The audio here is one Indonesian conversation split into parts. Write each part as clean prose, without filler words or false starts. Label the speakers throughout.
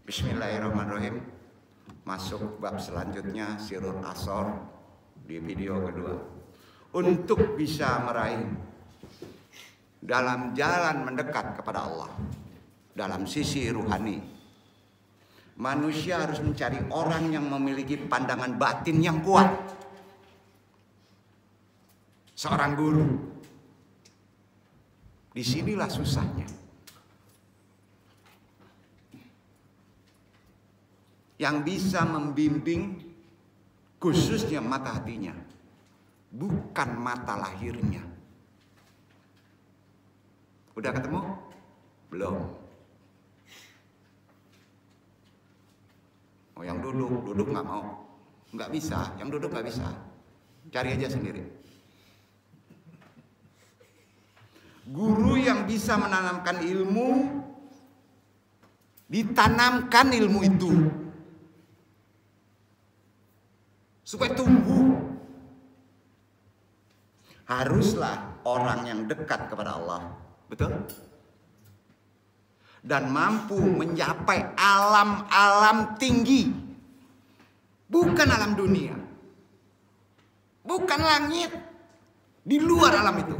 Speaker 1: Bismillahirrahmanirrahim. Masuk bab selanjutnya, Sirrul Asrar di video kedua. Untuk bisa meraih dalam jalan mendekat kepada Allah, dalam sisi ruhani, manusia harus mencari orang yang memiliki pandangan batin yang kuat. Seorang guru. Disinilah susahnya. Yang bisa membimbing khususnya mata hatinya, bukan mata lahirnya. Udah ketemu? Belum. Oh, yang duduk nggak mau, nggak bisa. Yang duduk nggak bisa. Cari aja sendiri. Guru yang bisa menanamkan ilmu, ditanamkan ilmu itu supaya tumbuh. Haruslah orang yang dekat kepada Allah, betul? Dan mampu mencapai alam-alam tinggi, bukan alam dunia, bukan langit, di luar alam itu.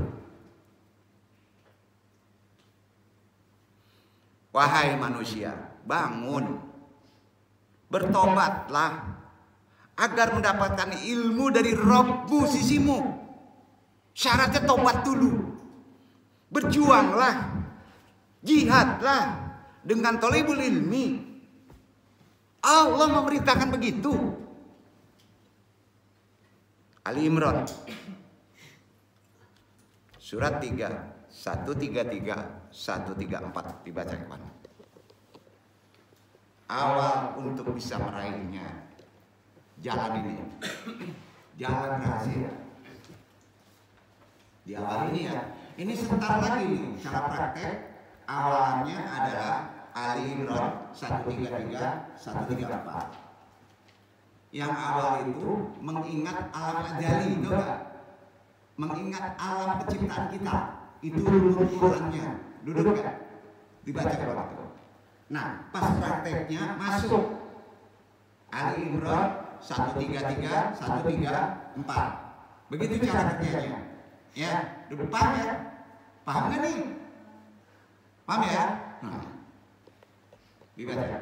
Speaker 1: Wahai manusia, bangun, bertobatlah agar mendapatkan ilmu dari Rabbu sisimu. Syaratnya tobat dulu. Berjuanglah, jihadlah dengan thalibul ilmi. Allah memerintahkan begitu. Ali Imran surat 3, 133, 134 dibaca kemana? Awal untuk bisa meraihnya, jalan ini, jalan rahasia. Di awal ini ya, ini sebentar lagi nih, cara praktek awalnya adalah Ali Imran 133, 134. Yang awal itu mengingat alam ajali, itu enggak? Mengingat alam penciptaan kita, itu urutannya, duduk kan? Dibaca waktu. Nah, pas prakteknya masuk Ali Imran 133, 134. Begitu cara kerjanya. Ya, paham ya? Paham nggak nih? Paham ya? Nah, dibaca.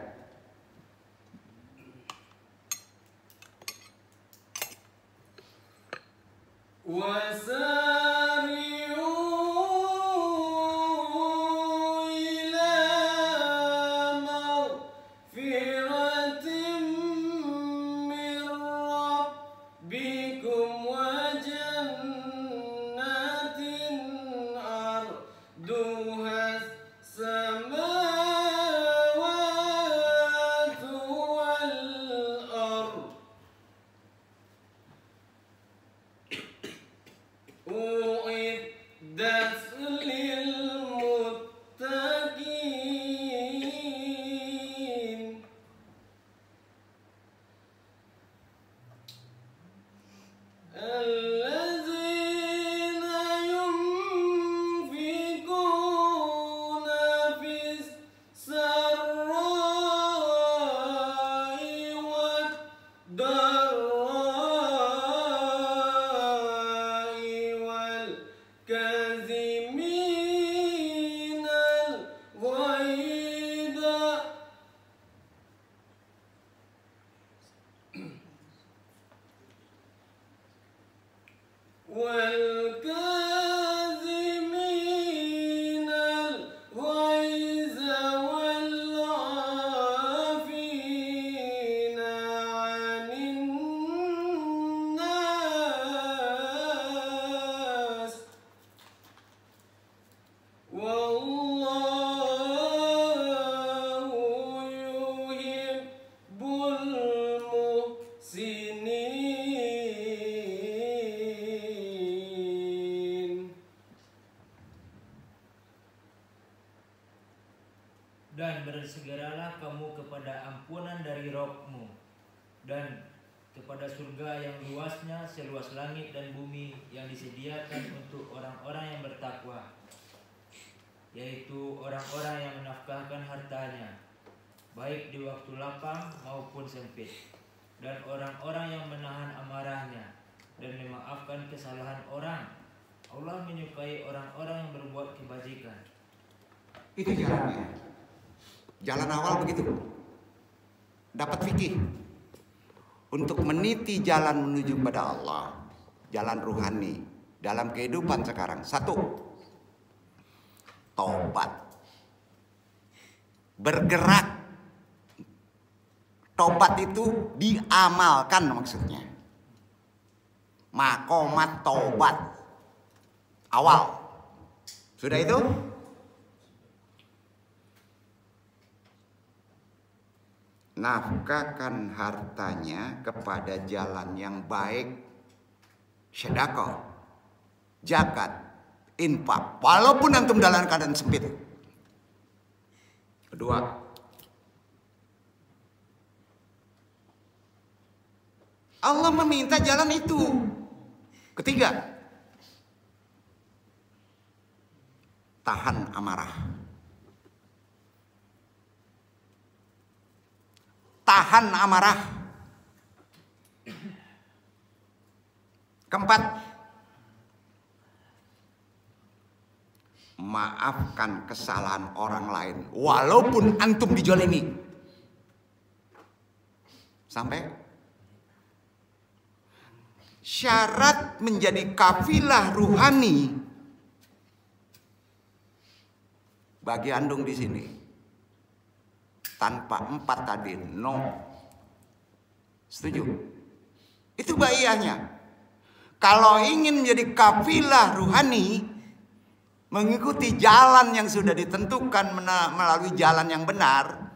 Speaker 2: Dan bersegeralah kamu kepada ampunan dari Rabb-Mu dan kepada surga yang luasnya seluas langit dan bumi yang disediakan untuk orang-orang yang bertakwa, yaitu orang-orang yang menafkahkan hartanya baik di waktu lapang maupun sempit, dan orang-orang yang menahan amarahnya dan memaafkan kesalahan orang. Allah menyukai orang-orang yang berbuat kebajikan.
Speaker 1: Itu jalannya. Jalan awal begitu. Dapat fikih untuk meniti jalan menuju kepada Allah, jalan ruhani dalam kehidupan sekarang. Satu, taubat. Bergerak. Taubat itu diamalkan maksudnya. Makomat taubat awal. Sudah itu? Nafkahkan hartanya kepada jalan yang baik, sedekah, zakat, infak, walaupun antum dalam keadaan sempit. Kedua, Allah meminta jalan itu. Ketiga, tahan amarah. Tahan amarah. Keempat, maafkan kesalahan orang lain walaupun antum dijolimi. Sampai syarat menjadi kafilah ruhani bagi andung di sini tanpa empat tadi, no. Setuju? Itu baiyahnya. Kalau ingin menjadi kafilah ruhani, mengikuti jalan yang sudah ditentukan melalui jalan yang benar,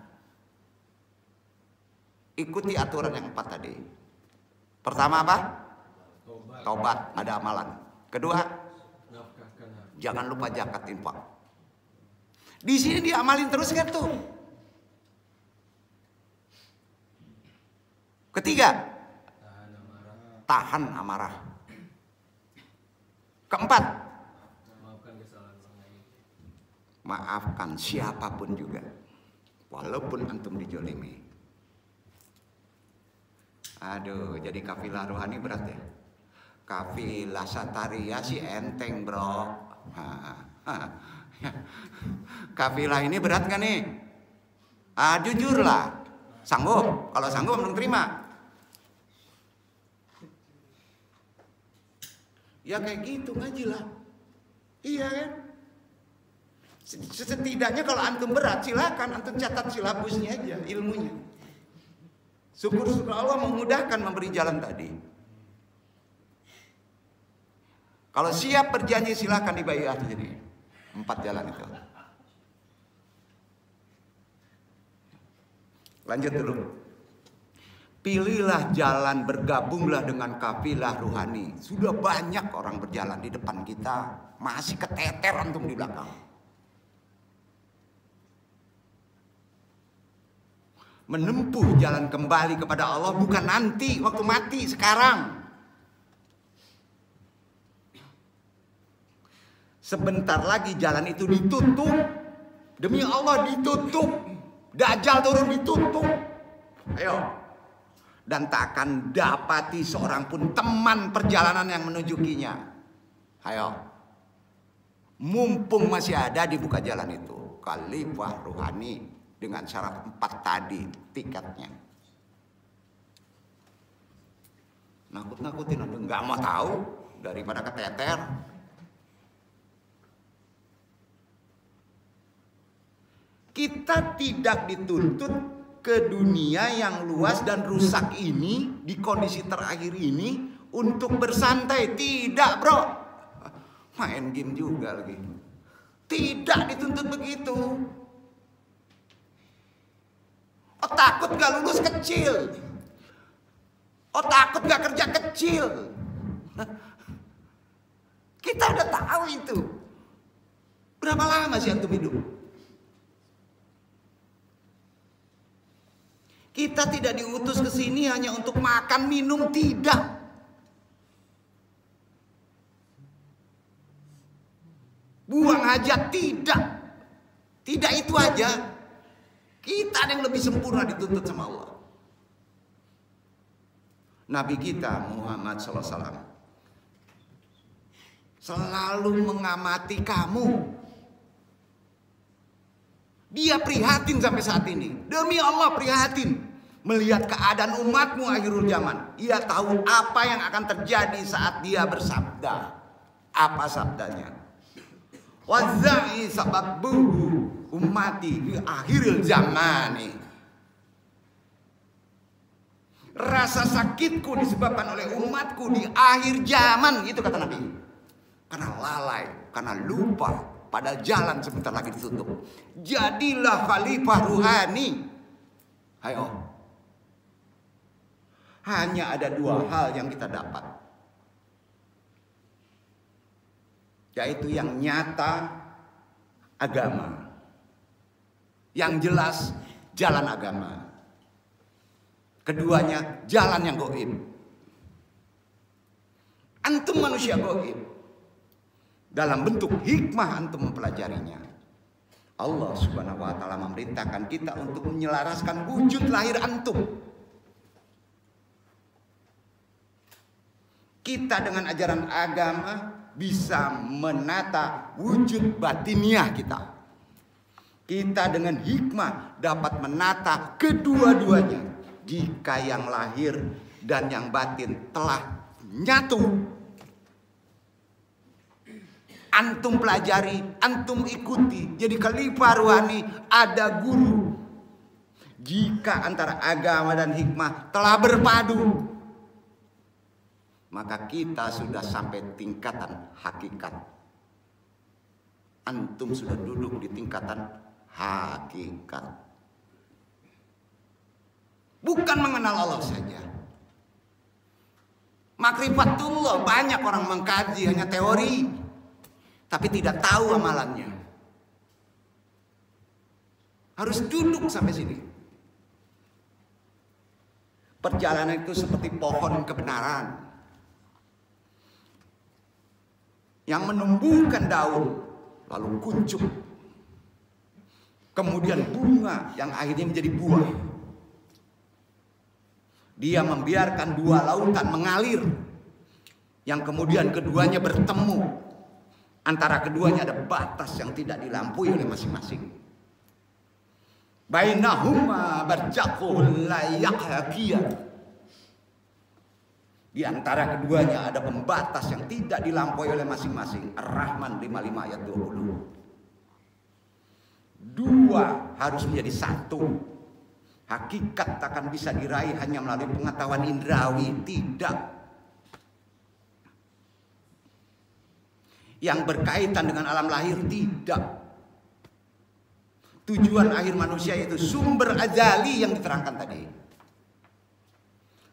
Speaker 1: ikuti aturan yang empat tadi. Pertama apa? Taubat, ada amalan. Kedua, jangan lupa zakat, infak. Di sini diamalin terus kan tuh. Ketiga, tahan amarah. Keempat, maafkan siapapun juga, walaupun antum dijolimi. Aduh, jadi kafilah rohani berat ya. Kafilah sataria sih enteng bro. Kafilah ini berat gak nih? Jujurlah, sanggup. Kalau sanggup belum terima. Ya kayak gitu ngaji lah. Iya kan? Setidaknya kalau antum berat, silakan antum catat silabusnya aja, ilmunya. Syukur-syukur Allah memudahkan memberi jalan tadi. Kalau siap berjanji silakan dibayar jadi 4 jalan itu. Lanjut dulu. Pilihlah jalan, bergabunglah dengan kafilah ruhani. Sudah banyak orang berjalan di depan kita, masih keteter antum di belakang. Menempuh jalan kembali kepada Allah bukan nanti waktu mati, sekarang. Sebentar lagi jalan itu ditutup. Demi Allah ditutup. Dajjal turun ditutup. Ayo. Dan tak akan dapati seorang pun teman perjalanan yang menujukinya. Ayo. Mumpung masih ada, dibuka jalan itu. Khalifah ruhani dengan syarat 4 tadi tiketnya. Nakut-nakutin, nggak mau tahu daripada keteter. Kita tidak dituntut ke dunia yang luas dan rusak ini, di kondisi terakhir ini, untuk bersantai. Tidak bro, main game juga lagi. Tidak dituntut begitu. Oh takut gak lulus kecil. Oh takut gak kerja kecil. Kita udah tahu itu. Berapa lama sih antum hidup? Kita tidak diutus ke sini hanya untuk makan, minum, tidak. Buang hajat, tidak. Tidak itu aja. Kita ada yang lebih sempurna dituntut sama Allah. Nabi kita Muhammad SAW selalu mengamati kamu. Dia prihatin sampai saat ini. Demi Allah prihatin melihat keadaan umatmu akhirul zaman. Ia tahu apa yang akan terjadi saat dia bersabda. Apa sabdanya? Wazai sababbuhu ummati di akhiril zamani. Rasa sakitku disebabkan oleh umatku di akhir zaman, itu kata Nabi. Karena lalai, karena lupa, padahal jalan sebentar lagi ditutup. Jadilah khalifah ruhani. Ayo. Hanya ada dua hal yang kita dapat, yaitu yang nyata agama, yang jelas jalan agama. Keduanya jalan yang gaib. Antum manusia gaib. Dalam bentuk hikmah antum mempelajarinya. Allah Subhanahu wa taala memerintahkan kita untuk menyelaraskan wujud lahir antum. Kita dengan ajaran agama bisa menata wujud batiniah kita. Kita dengan hikmah dapat menata kedua-duanya. Jika yang lahir dan yang batin telah nyatu, antum pelajari, antum ikuti. Jadi khalifah ruhani ada guru. Jika antara agama dan hikmah telah berpadu, maka kita sudah sampai tingkatan hakikat. Antum sudah duduk di tingkatan hakikat. Bukan mengenal Allah saja. Makrifatullah, banyak orang mengkaji hanya teori, tapi tidak tahu amalannya. Harus duduk sampai sini. Perjalanan itu seperti pohon kebenaran yang menumbuhkan daun, lalu kuncup, kemudian bunga yang akhirnya menjadi buah. Dia membiarkan dua lautan mengalir, yang kemudian keduanya bertemu. Antara keduanya ada batas yang tidak dilampaui oleh masing-masing. Bainahuma barzakhun la yaqhaqiyah. Di antara keduanya ada pembatas yang tidak dilampaui oleh masing-masing. Ar-Rahman 55 ayat 20. Dua harus menjadi satu. Hakikat takkan bisa diraih hanya melalui pengetahuan indrawi, tidak. Yang berkaitan dengan alam lahir, tidak. Tujuan akhir manusia itu sumber azali yang diterangkan tadi.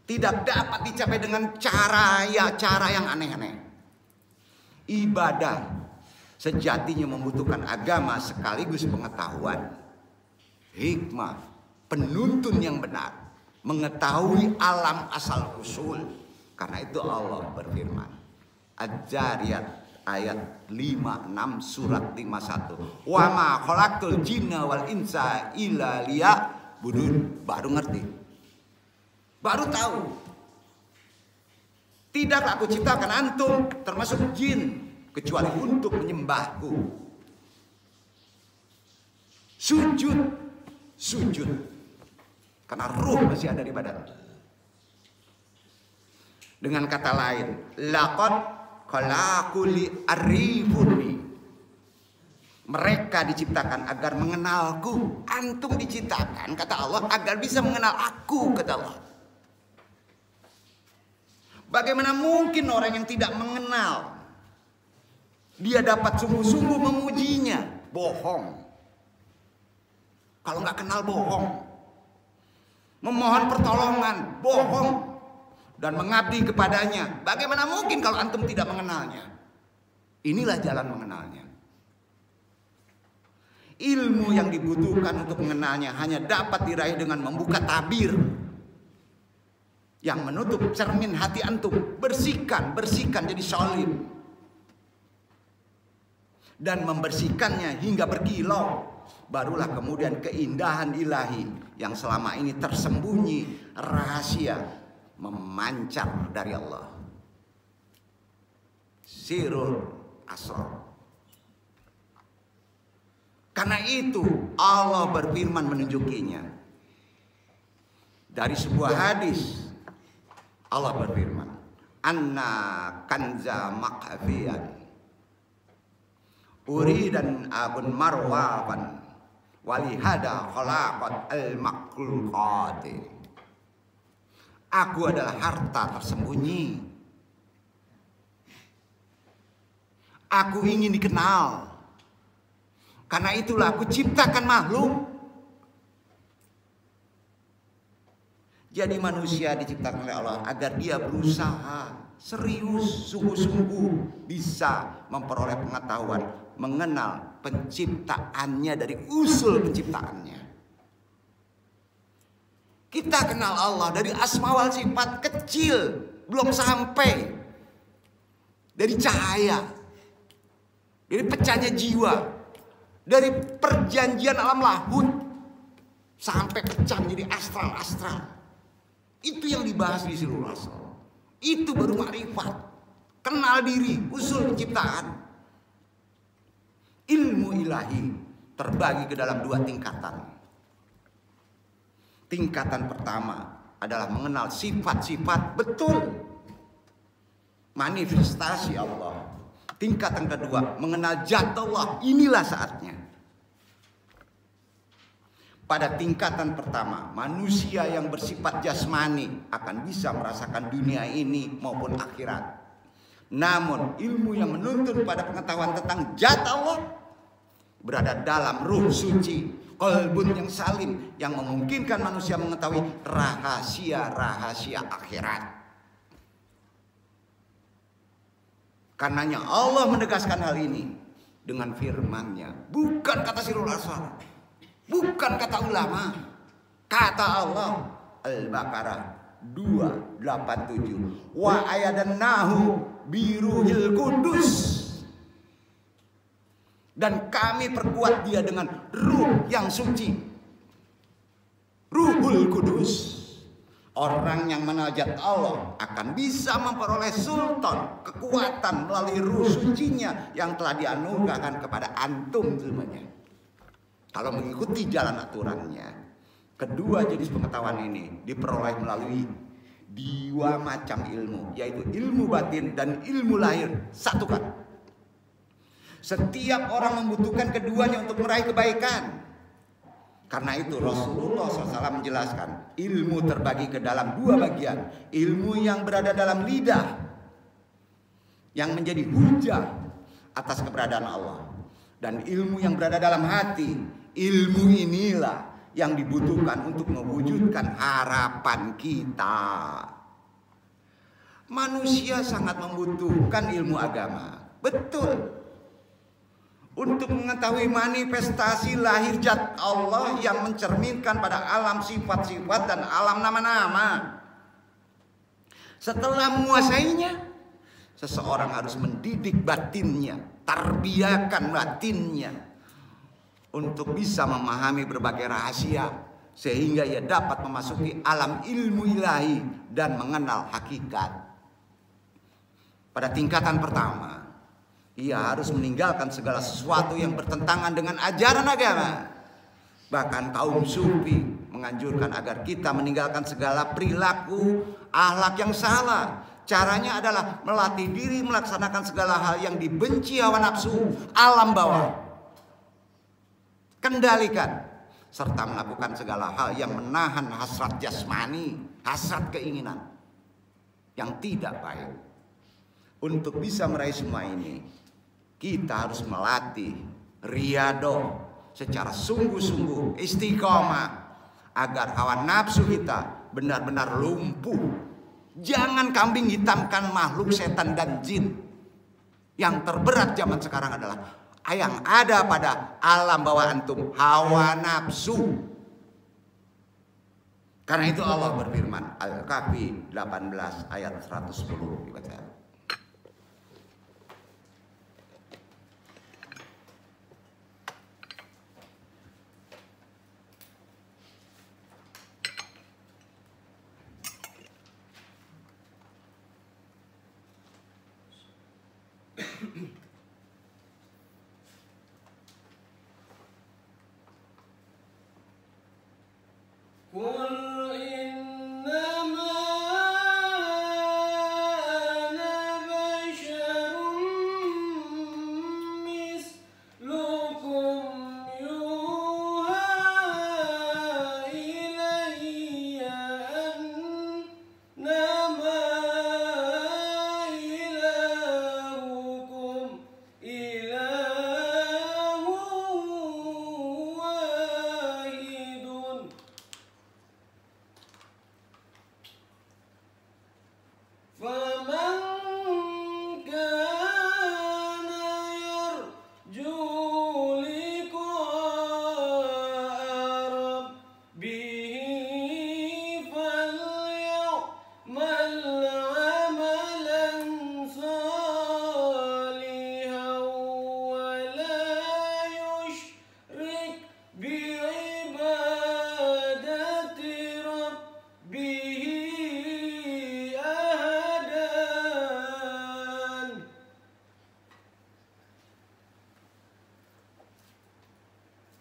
Speaker 1: Tidak dapat dicapai dengan cara yang aneh-aneh. Ibadah sejatinya membutuhkan agama sekaligus pengetahuan, hikmah, penuntun yang benar, mengetahui alam asal usul. Karena itu Allah berfirman, Adz-Dzariyat ayat 56 surat 51. Wa ma khalaqtul jinna wal insa illa liya'budun. Baru ngerti. Baru tahu. Tidak aku ciptakan antum termasuk jin kecuali untuk menyembahku. Sujud. Karena ruh masih ada di badan. Dengan kata lain, laqad khalaqul arifuni. Mereka diciptakan agar mengenalku. Antum diciptakan, kata Allah, agar bisa mengenal aku, kata Allah. Bagaimana mungkin orang yang tidak mengenal, dia dapat sungguh-sungguh memujinya? Bohong. Kalau nggak kenal, bohong. Memohon pertolongan, bohong. Dan mengabdi kepadanya, bagaimana mungkin kalau antum tidak mengenalnya? Inilah jalan mengenalnya. Ilmu yang dibutuhkan untuk mengenalnya hanya dapat diraih dengan membuka tabir yang menutup cermin hati antum. Bersihkan jadi solid. Dan membersihkannya hingga berkilau. barulah kemudian keindahan ilahi yang selama ini tersembunyi, rahasia, memancar dari Allah. Sirul asrar. Karena itu Allah berfirman menunjukinya. Dari sebuah hadis Allah berfirman, "Anna kanza makhafiyan uridan abun marwaban walihada khalaqat al-makhluqati." Aku adalah harta tersembunyi. Aku ingin dikenal. Karena itulah aku ciptakan makhluk. Jadi manusia diciptakan oleh Allah agar dia berusaha serius, sungguh-sungguh bisa memperoleh pengetahuan, mengenal penciptaannya dari usul penciptaannya. Kita kenal Allah dari asma wal sifat kecil, belum sampai dari cahaya, dari pecahnya jiwa, dari perjanjian alam lahut sampai pecah menjadi astral-astral. Itu yang dibahas di Sirul Asrar. Itu baru makrifat, kenal diri, usul penciptaan. Ilmu ilahi terbagi ke dalam dua tingkatan. Tingkatan pertama adalah mengenal sifat-sifat betul, manifestasi Allah. Tingkatan kedua mengenal zat Allah. Inilah saatnya. Pada tingkatan pertama, manusia yang bersifat jasmani akan bisa merasakan dunia ini maupun akhirat. Namun ilmu yang menuntun pada pengetahuan tentang zat Allah berada dalam ruh suci, qalbun yang salim, yang memungkinkan manusia mengetahui rahasia-rahasia akhirat. Karenanya Allah menegaskan hal ini dengan firman-Nya, bukan kata Sirul Asrar, bukan kata ulama, kata Allah. Al-Baqarah 287. Wa ayadannahu biruhil kudus. Dan kami perkuat dia dengan ruh yang suci. Ruhul Kudus. Orang yang menajat Allah akan bisa memperoleh sultan, kekuatan melalui ruh sucinya yang telah dianugerahkan kepada antum semuanya. Kalau mengikuti jalan aturannya. Kedua jenis pengetahuan ini diperoleh melalui dua macam ilmu, yaitu ilmu batin dan ilmu lahir. Satukan. Setiap orang membutuhkan keduanya untuk meraih kebaikan. Karena itu Rasulullah SAW menjelaskan ilmu terbagi ke dalam dua bagian. Ilmu yang berada dalam lidah, yang menjadi hujah atas keberadaan Allah. Dan ilmu yang berada dalam hati. Ilmu inilah yang dibutuhkan untuk mewujudkan harapan kita. Manusia sangat membutuhkan ilmu agama. Betul. Untuk mengetahui manifestasi lahir zat Allah yang mencerminkan pada alam sifat-sifat dan alam nama-nama. Setelah menguasainya, seseorang harus mendidik batinnya, tarbiyahkan batinnya untuk bisa memahami berbagai rahasia sehingga ia dapat memasuki alam ilmu ilahi dan mengenal hakikat. Pada tingkatan pertama, ia harus meninggalkan segala sesuatu yang bertentangan dengan ajaran agama. Bahkan kaum sufi menganjurkan agar kita meninggalkan segala perilaku akhlak yang salah. Caranya adalah melatih diri melaksanakan segala hal yang dibenci hawa nafsu alam bawah. Kendalikan serta melakukan segala hal yang menahan hasrat jasmani, hasrat keinginan yang tidak baik. Untuk bisa meraih semua ini, kita harus melatih riyadhah secara sungguh-sungguh, istiqomah, agar hawa nafsu kita benar-benar lumpuh. Jangan kambing hitamkan makhluk setan dan jin. Yang terberat zaman sekarang adalah yang ada pada alam bawah antum, hawa nafsu. Karena itu Allah berfirman, Al-Kahfi 18 ayat 110 dibaca.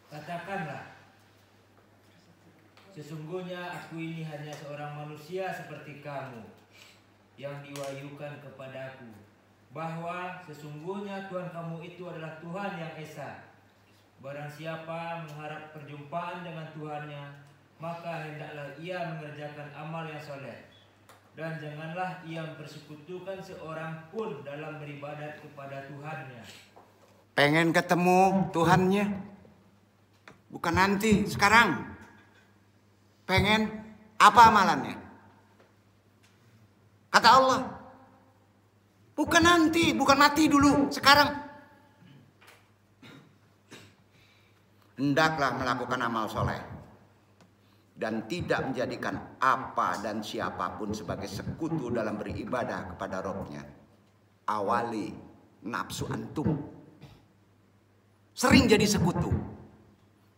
Speaker 2: Katakanlah, sesungguhnya aku ini hanya seorang manusia seperti kamu yang diwahyukan kepadaku, bahwa sesungguhnya Tuhan kamu itu adalah Tuhan yang esa. Barang siapa mengharap perjumpaan dengan Tuhannya, maka hendaklah ia mengerjakan amal yang soleh, dan janganlah ia mempersekutukan seorang pun dalam beribadat kepada Tuhannya.
Speaker 1: Pengen ketemu Tuhannya? Bukan nanti, sekarang. Pengen apa amalannya? Kata Allah, bukan nanti, bukan mati dulu, sekarang. Hendaklah melakukan amal soleh dan tidak menjadikan apa dan siapapun sebagai sekutu dalam beribadah kepada Robnya. Awali nafsu antum. Sering jadi sekutu.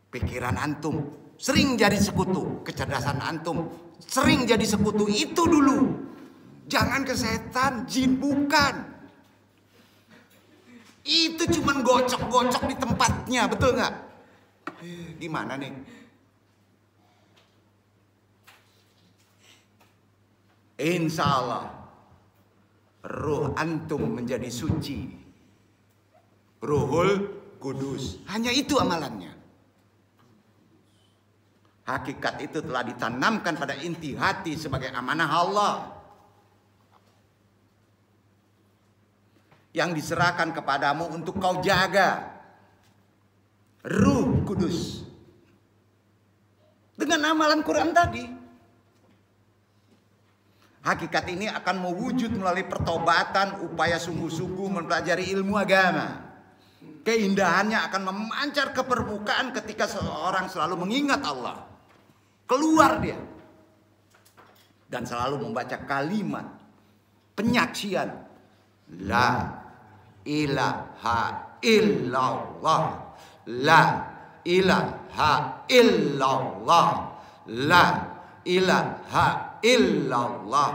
Speaker 1: Pikiran antum sering jadi sekutu. Kecerdasan antum sering jadi sekutu. Itu dulu. Jangan ke setan, jin, bukan. Itu cuman gocok-gocok di tempatnya, betul nggak? Gimana nih? Insya Allah ruh antum menjadi suci. Ruhul Kudus. Hanya itu amalannya. Hakikat itu telah ditanamkan pada inti hati sebagai amanah Allah yang diserahkan kepadamu untuk kau jaga. Ruh Kudus. Dengan amalan Quran tadi. Hakikat ini akan mewujud melalui pertobatan, upaya sungguh-sungguh mempelajari ilmu agama. Keindahannya akan memancar ke permukaan ketika seseorang selalu mengingat Allah. Keluar dia. Dan selalu membaca kalimat penyaksian. La ilaha illallah. La ilaha illallah. La ilaha illallah.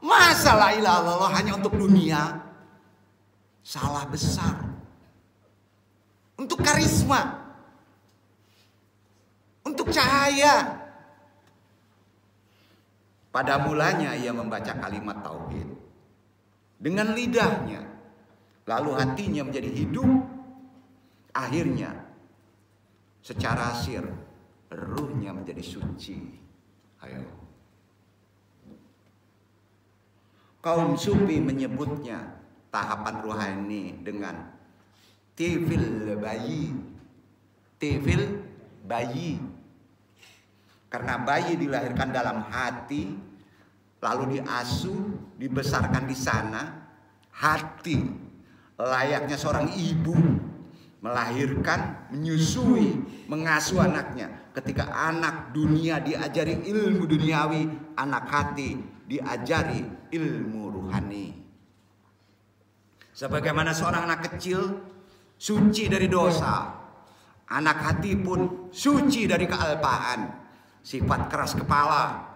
Speaker 1: Masa la ilaha illallah hanya untuk dunia? Salah besar. Untuk karisma. Untuk cahaya. Pada mulanya ia membaca kalimat tauhid dengan lidahnya, lalu hatinya menjadi hidup. Akhirnya secara sir ruhnya menjadi suci. Ayo. Kaum sufi menyebutnya tahapan rohani dengan tifil bayi. Tifil bayi. Karena bayi dilahirkan dalam hati, lalu diasuh, dibesarkan di sana. Hati layaknya seorang ibu melahirkan, menyusui, mengasuh anaknya. Ketika anak dunia diajari ilmu duniawi, anak hati diajari ilmu ruhani. Sebagaimana seorang anak kecil suci dari dosa, anak hati pun suci dari kealpaan. Sifat keras kepala,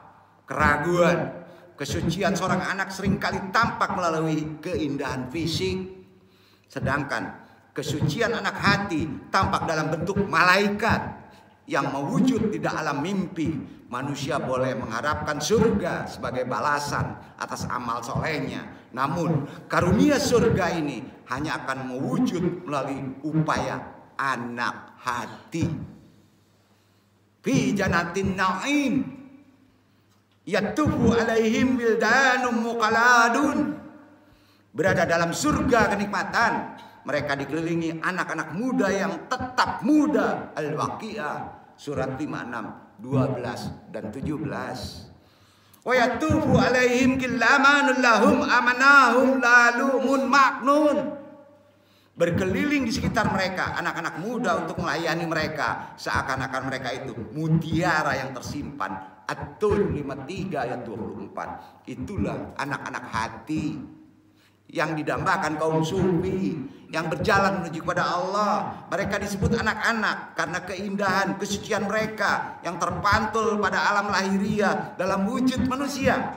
Speaker 1: keraguan, kesucian seorang anak seringkali tampak melalui keindahan fisik. Sedangkan kesucian anak hati tampak dalam bentuk malaikat. yang mewujud di dalam mimpi. Manusia boleh mengharapkan surga sebagai balasan atas amal solehnya. Namun karunia surga ini hanya akan mewujud melalui upaya anak hati. Fi jannatin na'im yatufu alaihim wildanum muqaladun. Berada dalam surga kenikmatan, mereka dikelilingi anak-anak muda yang tetap muda. Al-Waqiah surat 56, 12 dan 17. Wa yatufu alaihim killamanul lahum amanahum lalumun maknun. Berkeliling di sekitar mereka anak-anak muda untuk melayani mereka, seakan-akan mereka itu mutiara yang tersimpan. At-Tur 53 ayat 24. Itulah anak-anak hati yang didambakan kaum sufi yang berjalan menuju kepada Allah. Mereka disebut anak-anak karena keindahan kesucian mereka yang terpantul pada alam lahiriah dalam wujud manusia.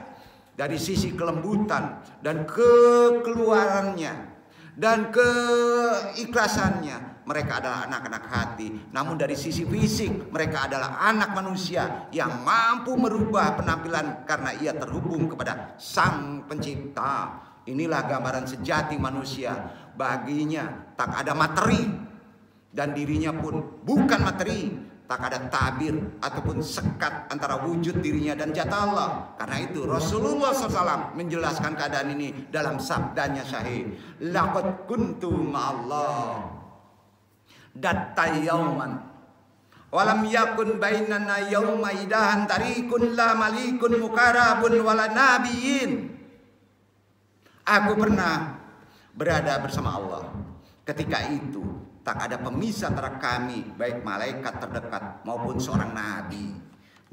Speaker 1: Dari sisi kelembutan dan kekeluarannya dan keikhlasannya, mereka adalah anak-anak hati. Namun dari sisi fisik, mereka adalah anak manusia yang mampu merubah penampilan karena ia terhubung kepada Sang Pencipta. Inilah gambaran sejati manusia. Baginya tak ada materi, dan dirinya pun bukan materi. Tak ada tabir ataupun sekat antara wujud dirinya dan zat Allah. Karena itu Rasulullah SAW menjelaskan keadaan ini dalam sabdanya sahih. Laqad kuntu ma'allah datta yauman walam yakun bainana yauma idahan tarikun la malikun mukarabun wala nabiyin. Aku pernah berada bersama Allah. Ketika itu tak ada pemisah antara kami, baik malaikat terdekat maupun seorang nabi.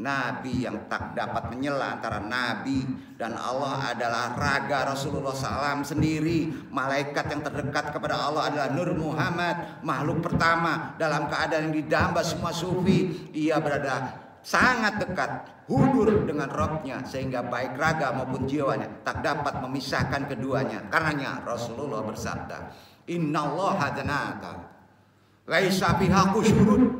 Speaker 1: Nabi yang tak dapat menyela antara nabi dan Allah adalah raga Rasulullah SAW sendiri. Malaikat yang terdekat kepada Allah adalah Nur Muhammad, makhluk pertama dalam keadaan yang didamba semua sufi. Ia berada sangat dekat, hudur dengan Rabbnya, sehingga baik raga maupun jiwanya tak dapat memisahkan keduanya. Karenanya Rasulullah bersabda, Innallaha jannata laisa fiha qusyurun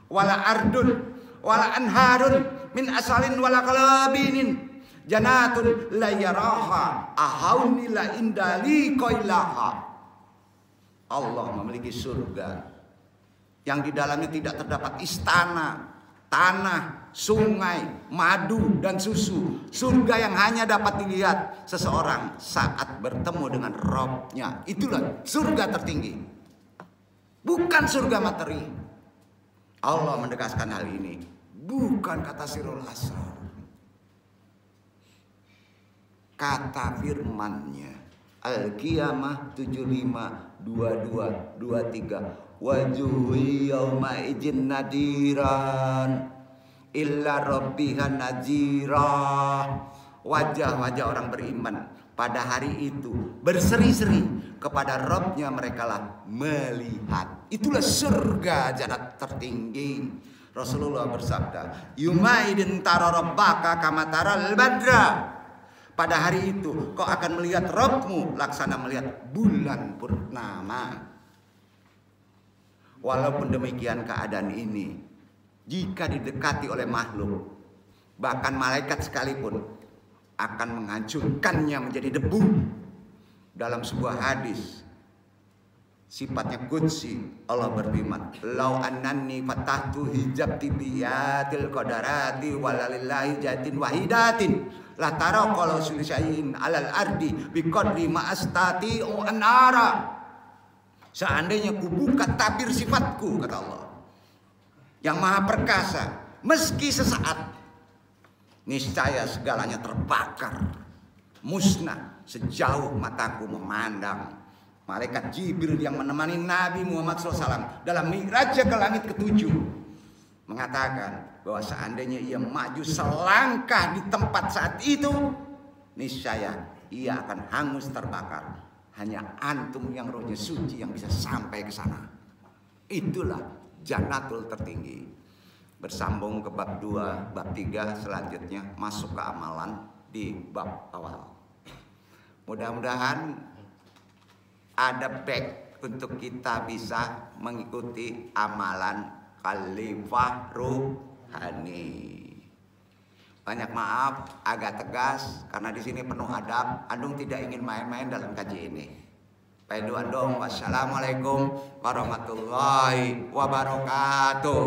Speaker 1: wala ardun wala anharun min asalin wala kalabinin jannatun la yaraha ahauni la indali qailaha. Allah memiliki surga yang di dalamnya tidak terdapat istana, tanah, sungai, madu, dan susu. Surga yang hanya dapat dilihat seseorang saat bertemu dengan Rabb-nya. Itulah surga tertinggi, bukan surga materi. Allah menegaskan hal ini, bukan kata Sirul Asrar, kata firman-Nya. Al-Qiyamah 75, 22, 23. Wajuhi yawma ijin nadiran illa rabbihan najirah. Wajah-wajah orang beriman pada hari itu berseri-seri, kepada Rabb-nya mereka lah melihat. Itulah surga jannat tertinggi. Rasulullah bersabda, yumaidin tara rabbaka kama taral badra. Pada hari itu kau akan melihat Rabb-mu laksana melihat bulan purnama. Walaupun demikian keadaan ini, jika didekati oleh makhluk, bahkan malaikat sekalipun, akan menghancurkannya menjadi debu. Dalam sebuah hadis sifatnya qudsi, Allah berfirman, lau annani fatahtu hijab tibiyatil qadarati walalillahi jatin wahidatin la tara qala sulisain alal ardi biqadri ma astati'u anara. Seandainya kubuka tabir sifatku, kata Allah, yang maha perkasa, meski sesaat, niscaya segalanya terbakar, musnah sejauh mataku memandang. Malaikat Jibril yang menemani Nabi Muhammad SAW dalam mi'rajnya ke langit ke-7 mengatakan bahwa seandainya ia maju selangkah di tempat saat itu, niscaya ia akan hangus terbakar. Hanya antum yang rohnya suci yang bisa sampai ke sana. Itulah jannatul tertinggi. Bersambung ke bab 2, bab 3 selanjutnya masuk ke amalan di bab awal. Mudah-mudahan ada back untuk kita bisa mengikuti amalan khalifah ruhani. Banyak maaf, agak tegas karena di sini penuh adab. Andung tidak ingin main-main dalam kaji ini. Paidu andung, wassalamualaikum warahmatullahi wabarakatuh.